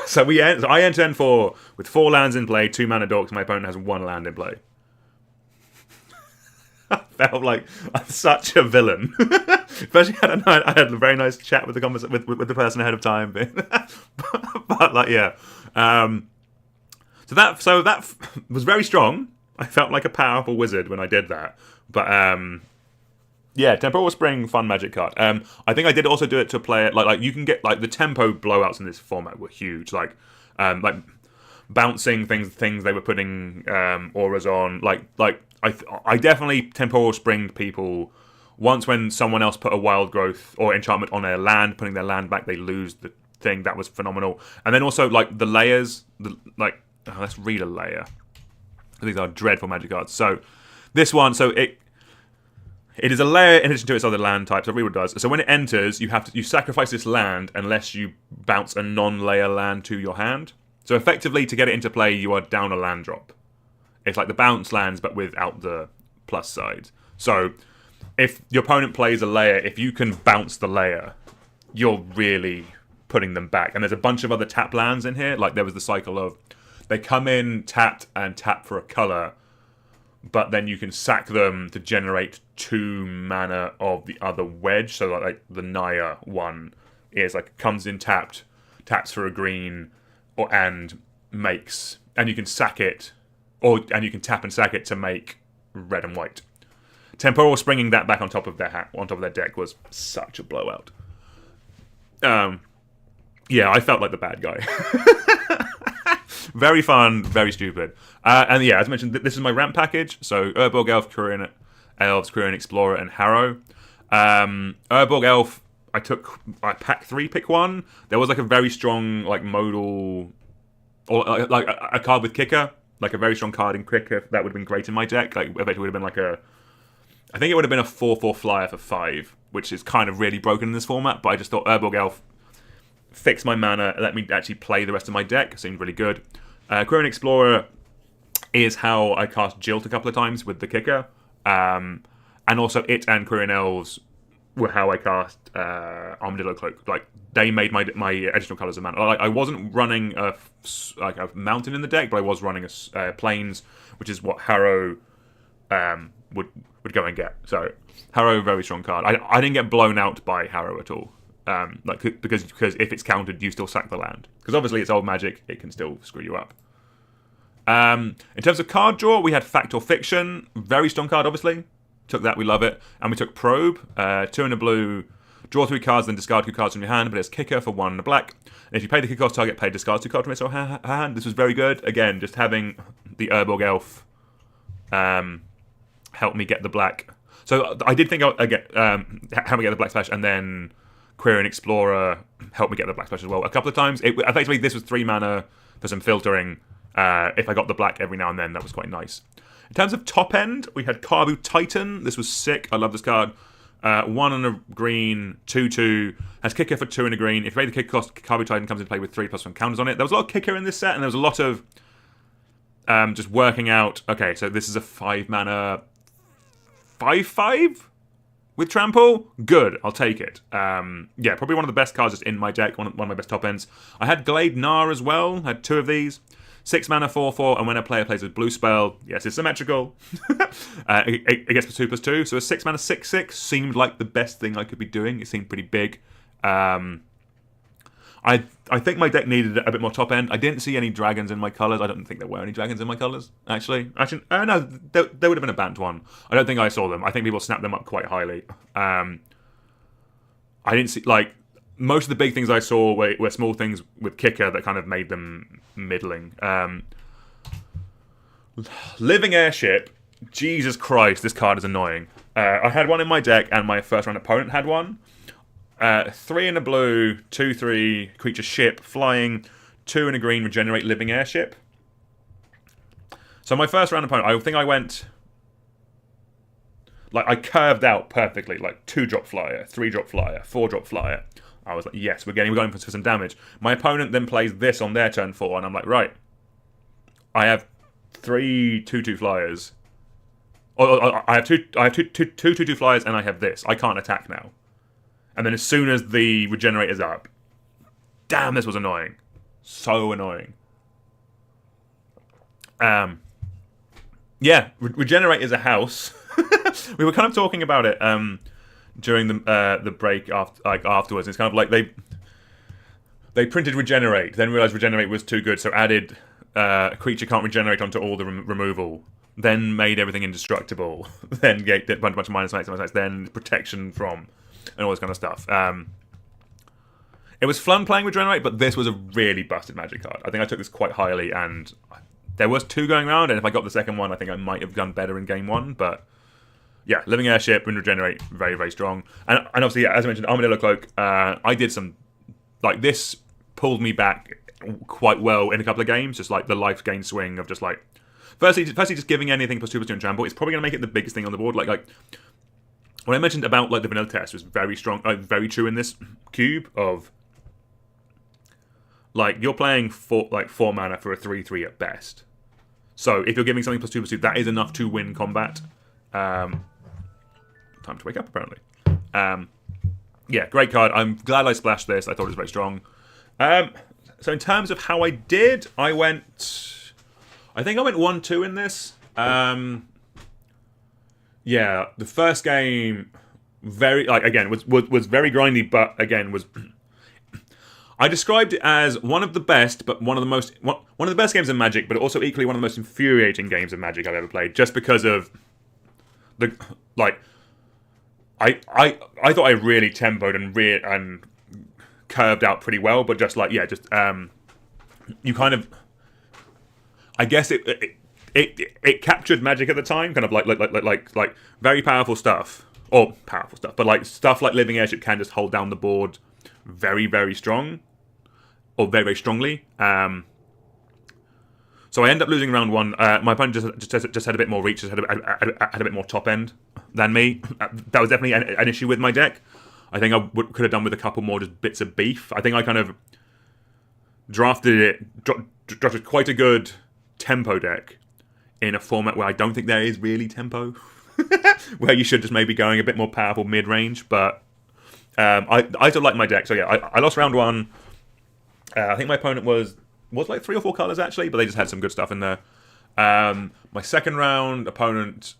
So I end turn 4 with 4 lands in play, 2 Mana Dorks, and my opponent has 1 land in play. I felt like I'm such a villain. Especially I had a very nice chat with the person ahead of time. But like, yeah. So that was very strong. I felt like a powerful wizard when I did that. But yeah, Temporal Spring, fun Magic card. I think I did also do it to play it like you can get like the tempo blowouts in this format were huge. Like bouncing things they were putting auras on. I definitely temporal springed people. Once when someone else put a wild growth or enchantment on their land, putting their land back, they lose the thing. That was phenomenal. And then also like the layers, let's read a layer. These are dreadful magic cards. So this one, it is a layer in addition to its other land types. I read what it does. So when it enters, you sacrifice this land unless you bounce a non-layer land to your hand. So effectively, to get it into play, you are down a land drop. It's like the bounce lands, but without the plus side. So if your opponent plays a layer, if you can bounce the layer, you're really putting them back. And there's a bunch of other tap lands in here. Like there was the cycle of they come in tapped and tap for a color, but then you can sack them to generate 2 mana of the other wedge. So like the Naya one is like comes in tapped, taps for a green, and makes, and you can sack it, and you can tap and sack it to make red and white. Temporal springing that back on top of their deck was such a blowout. Yeah, I felt like the bad guy. Very fun, very stupid. And yeah, as mentioned, this is my ramp package. So Urborg Elf, Korean Elves, Korean Explorer, and Harrow. Urborg Elf, I pack 3, pick 1. There was like a very strong like modal, or like a card with kicker, like a very strong card in kicker that would have been great in my deck. Like it would have been like I think it would have been a 4/4 flyer for 5, which is kind of really broken in this format. But I just thought Urborg Elf fix my mana, let me actually play the rest of my deck. Seemed really good. Korean Explorer is how I cast Jilt a couple of times with the kicker. And also it and Korean Elves were how I cast Armadillo Cloak. Like they made my additional colors of mana. Like, I wasn't running a mountain in the deck, but I was running a plains, which is what Harrow would go and get. So Harrow, very strong card. I didn't get blown out by Harrow at all. Because if it's countered, you still sack the land. Because obviously it's old magic, it can still screw you up. In terms of card draw, we had Fact or Fiction. Very strong card, obviously. Took that, we love it. And we took Probe. 2 in a blue. Draw 3 cards, then discard 2 cards from your hand, but it's kicker for 1 in a black. And if you pay the kick cost target, pay discard 2 cards from its hand. This was very good. Again, just having the Urborg Elf help me get the black. So I did think I'd get help me get the black splash, and then Query Explorer helped me get the black splash as well a couple of times. Effectively, this was 3 mana for some filtering. If I got the black every now and then, that was quite nice. In terms of top end, we had Kabu Titan. This was sick. I love this card. 1 on a green, 2/2. Has kicker for 2 and a green. If you pay the kick cost, Kabu Titan comes into play with 3+1 counters on it. There was a lot of kicker in this set, and there was a lot of just working out. Okay, so this is a 5 mana 5/5 with trample. Good, I'll take it. Yeah, probably one of the best cards just in my deck. One of my best top ends. I had Glade Gnar as well. Had 2 of these. 6 mana 4/4, and when a player plays a blue spell, yes, it's symmetrical. It gets for 2/2. So a 6 mana 6/6 seemed like the best thing I could be doing. It seemed pretty big. I think my deck needed a bit more top end. I didn't see any dragons in my colours. I don't think there were any dragons in my colours, actually. No, there would have been a banned one. I don't think I saw them. I think people snapped them up quite highly. I didn't see, like, most of the big things I saw were small things with kicker that kind of made them middling. Living Airship, Jesus Christ, this card is annoying. I had one in my deck, and my first round opponent had one. 3 in a blue, 2/3, creature ship, flying, 2 in a green, regenerate living airship. So my first round opponent, I think I went, like, I curved out perfectly, like 2-drop flyer, 3-drop flyer, 4-drop flyer. I was like, yes, we're going for some damage. My opponent then plays this on their turn 4, and I'm like, right, I have 3 2/2 flyers. I have two 2/2 flyers, and I have this. I can't attack now. And then as soon as the regenerator's up, damn, this was annoying. So annoying. Yeah, regenerate is a house. We were kind of talking about it during the break afterwards. It's kind of like they printed regenerate, then realized regenerate was too good, so added creature can't regenerate onto all the removal. Then made everything indestructible. Then gave a bunch of minus, then protection from, and all this kind of stuff. It was fun playing with Regenerate, but this was a really busted Magic card. I think I took this quite highly, and there was 2 going around, and if I got the second one, I think I might have done better in game 1, but yeah, Living Airship and Regenerate, very, very strong. And obviously, yeah, as I mentioned, Armadillo Cloak, I did some, like, this pulled me back quite well in a couple of games, just like the life gain swing of just like, firstly just giving anything +2/+2 and trample, it's probably going to make it the biggest thing on the board. Like what I mentioned about like the vanilla test was very strong, very true in this cube of, like, you're playing 4 mana for a 3/3 at best. So if you're giving something +2/+2, that is enough to win combat. Time to wake up, apparently. Yeah, great card. I'm glad I splashed this. I thought it was very strong. So in terms of how I did, I think I went 1-2 in this. Yeah, the first game, very, like, again, was very grindy, but again was. I described it as one of the best, but one of the best games of Magic, but also equally one of the most infuriating games of Magic I've ever played, just because of the, like, I thought I really tempoed and curved out pretty well, but just like, yeah, just you kind of, I guess it captured Magic at the time, kind of like very powerful stuff, but like stuff like Living Airship can just hold down the board very, very strong, or very, very strongly. So I end up losing round 1. My opponent just had a bit more reach, just had a bit more top end than me. That was definitely an issue with my deck. I think I could have done with a couple more just bits of beef. I think I kind of drafted quite a good tempo deck in a format where I don't think there is really tempo, where you should just maybe going a bit more powerful mid-range. But I still like my deck. So yeah, I lost round 1. I think my opponent was like 3 or 4 colors actually, but they just had some good stuff in there. My second round opponent,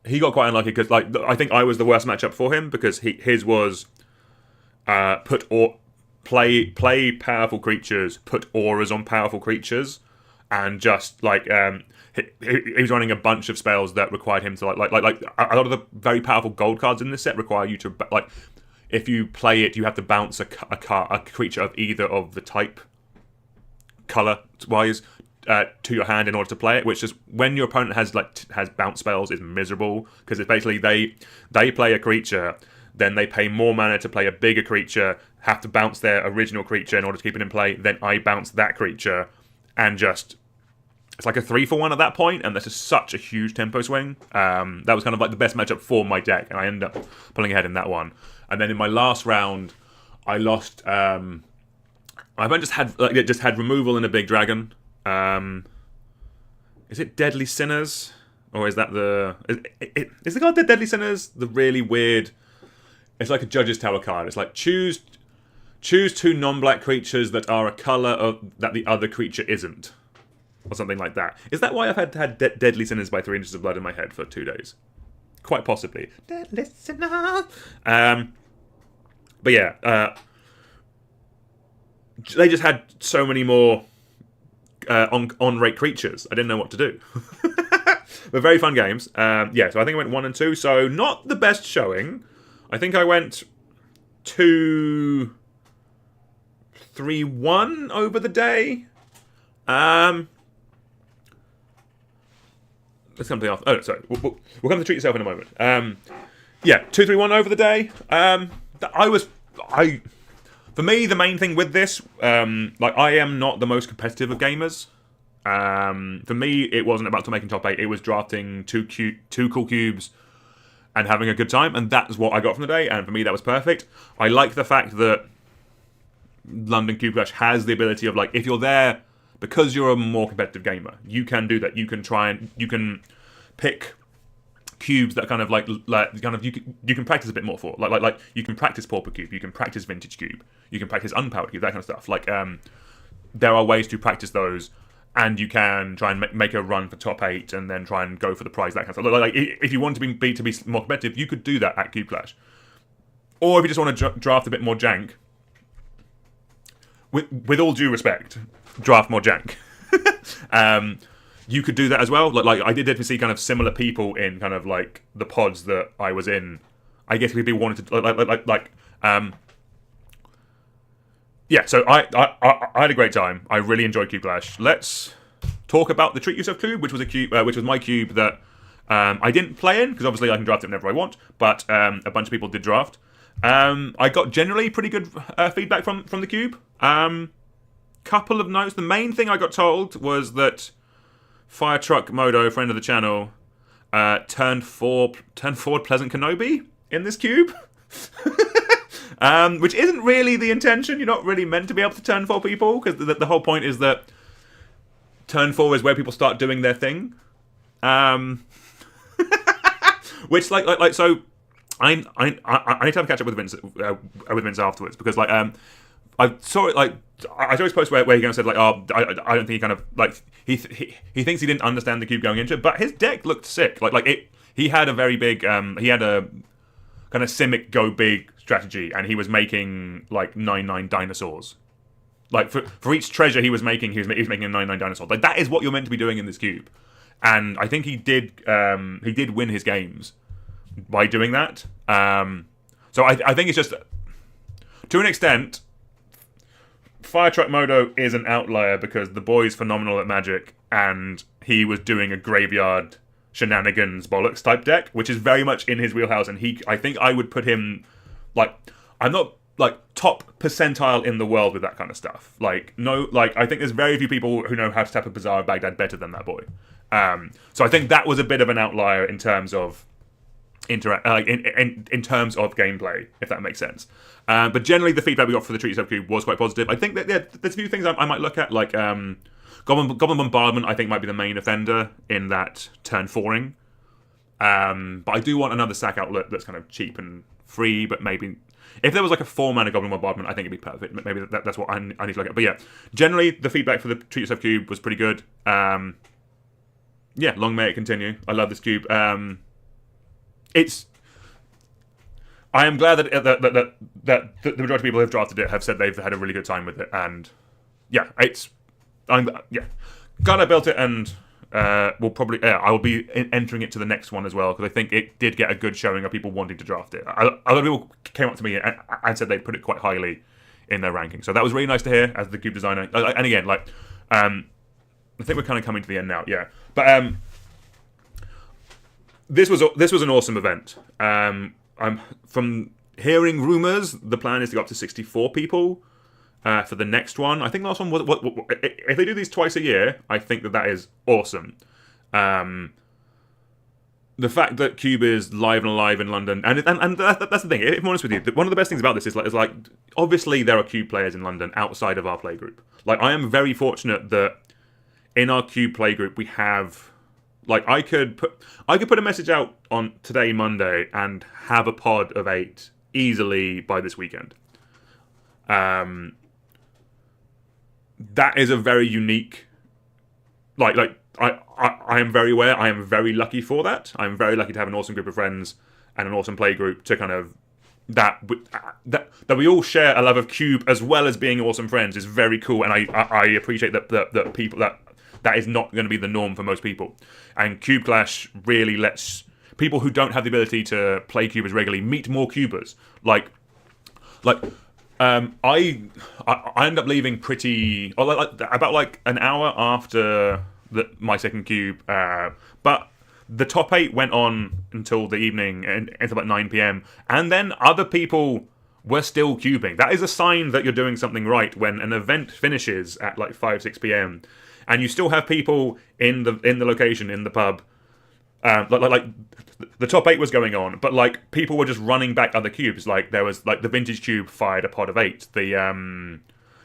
he got quite unlucky because, like, I think I was the worst matchup for him because his was play powerful creatures, put auras on powerful creatures, and just like he was running a bunch of spells that required him to like a lot of the very powerful gold cards in this set require you to, like, if you play it, you have to bounce a creature of either of the type color wise to your hand in order to play it, which is when your opponent has bounce spells is miserable because it's basically they play a creature, then they pay more mana to play a bigger creature, have to bounce their original creature in order to keep it in play, then I bounce that creature, and just it's like a 3-for-1 at that point, and that's just such a huge tempo swing. That was kind of like the best matchup for my deck, and I ended up pulling ahead in that one. And then in my last round, I lost. My opponent just had removal in a big dragon. Is it Deadly Sinners, or is that is the card Deadly Sinners the really weird? It's like a Judge's Tower card. It's like choose 2 non-black creatures that are a color that the other creature isn't, or something like that. Is that why I've had Deadly Sinners by 3 inches of blood in my head for 2 days? Quite possibly. Deadly Sinners. But yeah, they just had so many more on-rate creatures. I didn't know what to do. But very fun games. Yeah, so I think I went 1 and 2. So not the best showing. I think I went 2-3-1 over the day. Let's come to the off. Oh, sorry. We'll come to treat yourself in a moment. Yeah, 2-3-1 over the day. For me, the main thing with this, like, I am not the most competitive of gamers. For me, it wasn't about making top 8. It was drafting two cool cubes and having a good time, and that's what I got from the day. And for me, that was perfect. I like the fact that London Cube Clash has the ability of, like, if you're there because you're a more competitive gamer, you can do that. You can pick cubes that kind of you can practice a bit more for. Like you can practice Pauper Cube, you can practice Vintage Cube, you can practice Unpowered Cube, that kind of stuff. Like there are ways to practice those, and you can try and make a run for top 8 and then try and go for the prize, that kind of stuff. Like if you want to be more competitive, you could do that at Cube Clash. Or if you just want to draft a bit more jank, with all due respect, draft more jank. You could do that as well. Like I did definitely see kind of similar people in kind of like the pods that I was in. I guess people wanted to yeah, so I had a great time. I really enjoyed Cube Clash. Let's talk about the Treat Yourself Cube, which was a cube, which was my cube that I didn't play in because obviously I can draft it whenever I want, but a bunch of people did draft. I got generally pretty good feedback from the cube. Couple of notes. The main thing I got told was that Fire Truck Modo, friend of the channel, turned forward Pleasant Kenobi in this cube. Which isn't really the intention. You're not really meant to be able to turn 4 people, because the whole point is that turn 4 is where people start doing their thing. Which so I need to have a catch up with Vince afterwards, because I saw it I saw his post where he kind of said I don't think he kind of he thinks he didn't understand the cube going into it, but his deck looked sick. He had a very big he had a kind of Simic go big strategy, and he was making 9/9 dinosaurs. For each treasure he was making a 9/9 dinosaur. That is what you're meant to be doing in this cube, and I think he did win his games by doing that. So I think it's just, to an extent, Fire Truck Modo is an outlier because the boy's phenomenal at Magic, and he was doing a graveyard shenanigans bollocks type deck, which is very much in his wheelhouse, and I think I would put him I'm not top percentile in the world with that kind of stuff. I think there's very few people who know how to tap a Bazaar of Baghdad better than that boy. So I think that was a bit of an outlier in terms of in terms of gameplay, if that makes sense. But generally, the feedback we got for the Treat Yourself Cube was quite positive. I think that there's a few things I might look at, Goblin Bombardment. I think might be the main offender in that turn 4ing. But I do want another sack outlet that's kind of cheap and free. But maybe if there was a 4-mana Goblin Bombardment, I think it'd be perfect. Maybe that's what I need to look at. But yeah, generally the feedback for the Treat Yourself Cube was pretty good. Yeah, long may it continue. I love this cube. I am glad that the majority of people who have drafted it have said they've had a really good time with it, and yeah, glad I built it, and I will be entering it to the next one as well, because I think it did get a good showing of people wanting to draft it. A lot of people came up to me and said they'd put it quite highly in their ranking, so that was really nice to hear as the cube designer. And again, I think we're kind of coming to the end now, yeah, but this was an awesome event. From hearing rumors, the plan is to go up to 64 people for the next one. I think the last one was if they do these twice a year, I think that is awesome. The fact that Cube is live and alive in London, and that's the thing. If I'm honest with you, one of the best things about this is obviously there are Cube players in London outside of our playgroup. I am very fortunate that in our Cube playgroup we have. I could put a message out on today, Monday, and have a pod of 8 easily by this weekend. That is a very unique. I am very aware. I am very lucky for that. I am very lucky to have an awesome group of friends and an awesome play group to kind of that we all share a love of Cube as well as being awesome friends is very cool, and I appreciate that people that is not going to be the norm for most people. And Cube Clash really lets people who don't have the ability to play cubers regularly meet more cubers. I ended up leaving pretty about an hour after my second cube, but the top 8 went on until the evening and until about 9 p.m. and then other people were still cubing. That is a sign that you're doing something right when an event finishes at 5-6 p.m. and you still have people in the location, in the pub. The top 8 was going on, but people were just running back other cubes. There was the Vintage Cube fired a pod of 8. The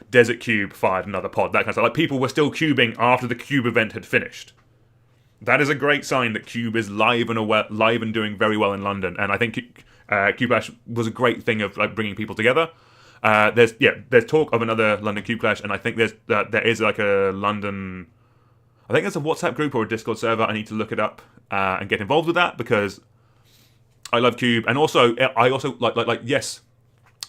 Desert Cube fired another pod. That kind of stuff. People were still cubing after the cube event had finished. That is a great sign that Cube is live and doing very well in London. And I think Cube Clash was a great thing of bringing people together. There's talk of another London Cube Clash, and I think there is a London. I think there's a WhatsApp group or a Discord server. I need to look it up and get involved with that because I love Cube, and also I also yes.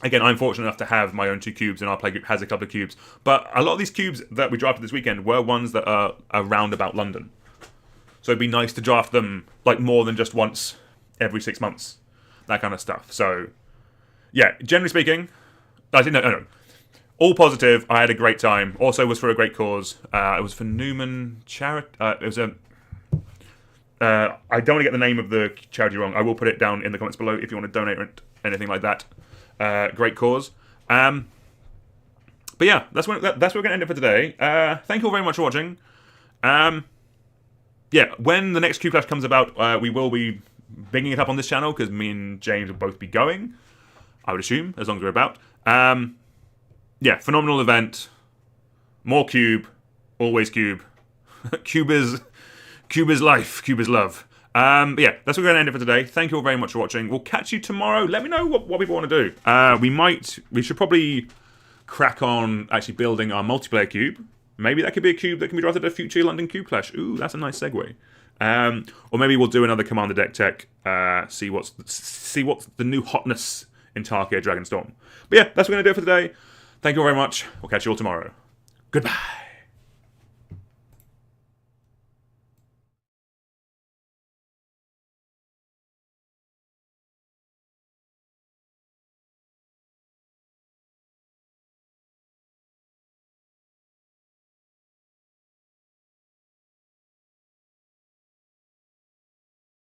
Again, I'm fortunate enough to have my own 2 cubes, and our playgroup has a couple of cubes. But a lot of these cubes that we drafted this weekend were ones that are around about London. So it'd be nice to draft them more than just once every 6 months, that kind of stuff. So, yeah, generally speaking, I didn't know. No. all positive. I had a great time. Also was for a great cause. It was for Newman Charity. It was a... I don't want to get the name of the charity wrong. I will put it down in the comments below if you want to donate or anything like that. Great cause. But yeah, that's where we're going to end it for today. Thank you all very much for watching. Yeah, when the next Cube Clash comes about, we will be bringing it up on this channel because me and James will both be going. I would assume, as long as we're about. Yeah, phenomenal event. More Cube, always Cube. Cube is life. Cube is love. But yeah, that's what we're going to end it for today. Thank you all very much for watching. We'll catch you tomorrow. Let me know what people want to do. We should probably crack on actually building our multiplayer cube. Maybe that could be a cube that can be drafted at a future London Cube Clash. Ooh, that's a nice segue. Or maybe we'll do another Commander deck tech. See what's the new hotness in Tarkir Dragonstorm. But yeah, that's what we're going to do it for today. Thank you all very much. We'll catch you all tomorrow. Goodbye.